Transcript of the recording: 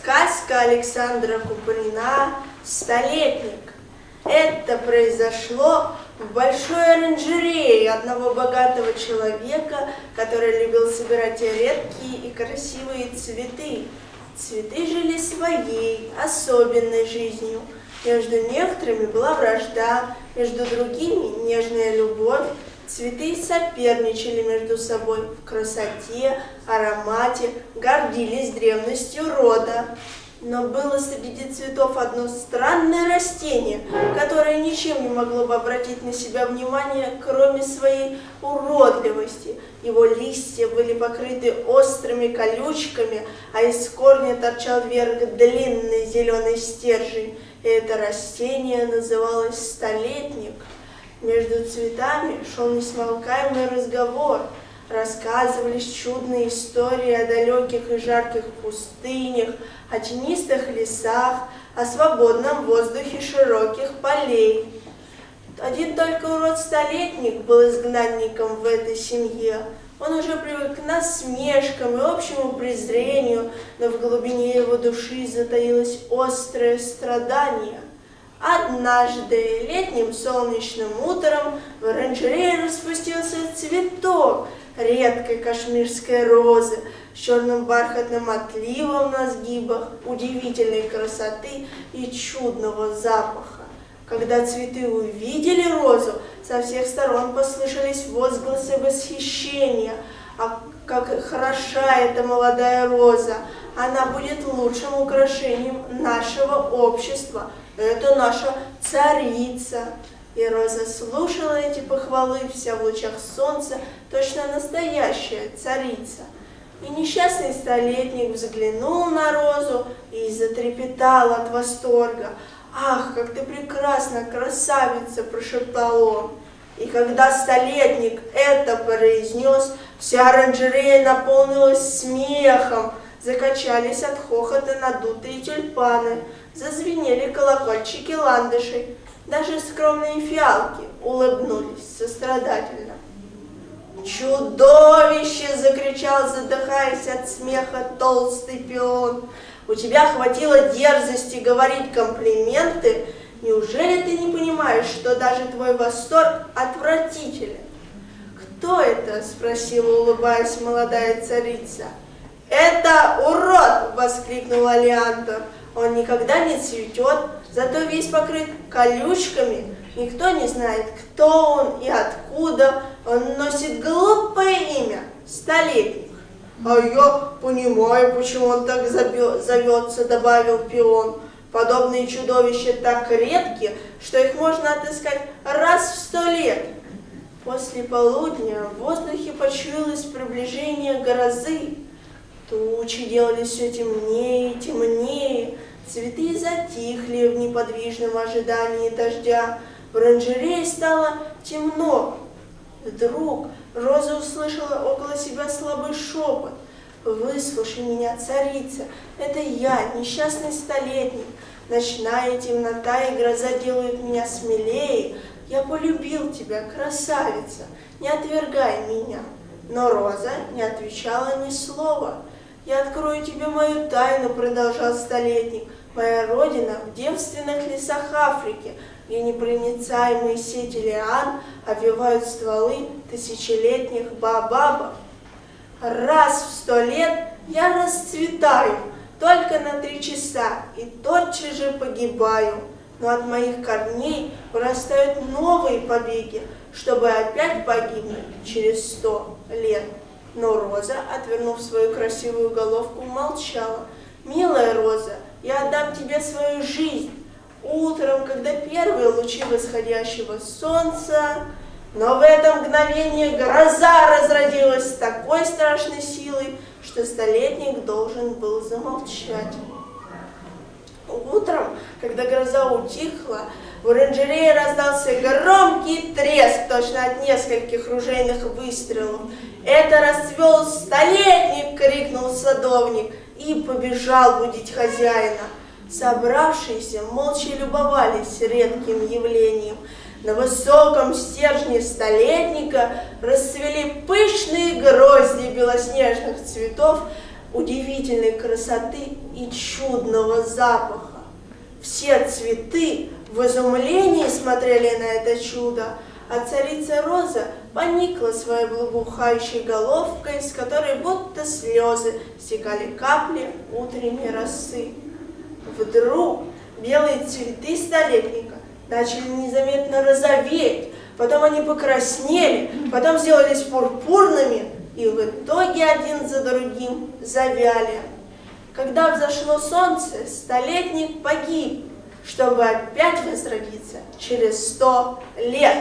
Сказка Александра Куприна «Столетник». Это произошло в большой оранжерее одного богатого человека, который любил собирать редкие и красивые цветы. Цветы жили своей, особенной жизнью. Между некоторыми была вражда, между другими нежная любовь. Цветы соперничали между собой в красоте, аромате, гордились древностью рода. Но было среди цветов одно странное растение, которое ничем не могло бы обратить на себя внимание, кроме своей уродливости. Его листья были покрыты острыми колючками, а из корня торчал вверх длинный зеленый стержень. И это растение называлось столетник. Между цветами шел несмолкаемый разговор. Рассказывались чудные истории о далеких и жарких пустынях, о тенистых лесах, о свободном воздухе широких полей. Один только урод-столетник был изгнанником в этой семье. Он уже привык к насмешкам и общему презрению, но в глубине его души затаилось острое страдание. Однажды летним солнечным утром в оранжерее распустился цветок редкой кашмирской розы с черным бархатным отливом на сгибах, удивительной красоты и чудного запаха. Когда цветы увидели розу, со всех сторон послышались возгласы восхищения. А как хороша эта молодая роза! Она будет лучшим украшением нашего общества. Это наша царица. И Роза слушала эти похвалы, вся в лучах солнца, точно настоящая царица. И несчастный столетник взглянул на Розу и затрепетал от восторга. «Ах, как ты прекрасна, красавица!» – прошептал он. И когда столетник это произнес, вся оранжерея наполнилась смехом. Закачались от хохота надутые тюльпаны, зазвенели колокольчики ландышей. Даже скромные фиалки улыбнулись сострадательно. «Чудовище!» – закричал, задыхаясь от смеха, толстый пион. «У тебя хватило дерзости говорить комплименты? Неужели ты не понимаешь, что даже твой восторг отвратителен?» «Кто это?» – спросила, улыбаясь, молодая царица. «Это урод!» – воскликнул Алиантор. «Он никогда не цветет, зато весь покрыт колючками. Никто не знает, кто он и откуда. Он носит глупое имя – Столетник». «А я понимаю, почему он так зовется», – добавил пион. «Подобные чудовища так редки, что их можно отыскать раз в 100 лет». После полудня в воздухе почуялось приближение грозы. Тучи делались все темнее и темнее, цветы затихли в неподвижном ожидании дождя, в оранжерее стало темно. Вдруг Роза услышала около себя слабый шепот. «Выслушай меня, царица, это я, несчастный столетник. Ночная темнота и гроза делают меня смелее. Я полюбил тебя, красавица, не отвергай меня». Но Роза не отвечала ни слова. «Я открою тебе мою тайну», — продолжал столетник. «Моя родина в девственных лесах Африки, где непроницаемые сети лиан обвивают стволы тысячелетних баобабов. Раз в 100 лет я расцветаю, только на 3 часа, и тотчас же погибаю. Но от моих корней вырастают новые побеги, чтобы опять погибнуть через 100 лет». Но Роза, отвернув свою красивую головку, молчала. «Милая Роза, я отдам тебе свою жизнь. Утром, когда первые лучи восходящего солнца...» Но в это мгновение гроза разразилась с такой страшной силой, что столетник должен был замолчать. Утром, когда гроза утихла, в оранжерее раздался громкий треск, точно от нескольких ружейных выстрелов. «Это расцвел столетник!» — крикнул садовник и побежал будить хозяина. Собравшиеся молча любовались редким явлением. На высоком стержне столетника расцвели пышные грозди белоснежных цветов, удивительной красоты и чудного запаха. Все цветы в изумлении смотрели на это чудо, а царица Роза поникла своей благоухающей головкой, с которой будто слезы стекали капли утренней росы. Вдруг белые цветы столетника начали незаметно розоветь, потом они покраснели, потом сделались пурпурными и в итоге один за другим завяли. Когда взошло солнце, столетник погиб, чтобы опять возродиться через 100 лет.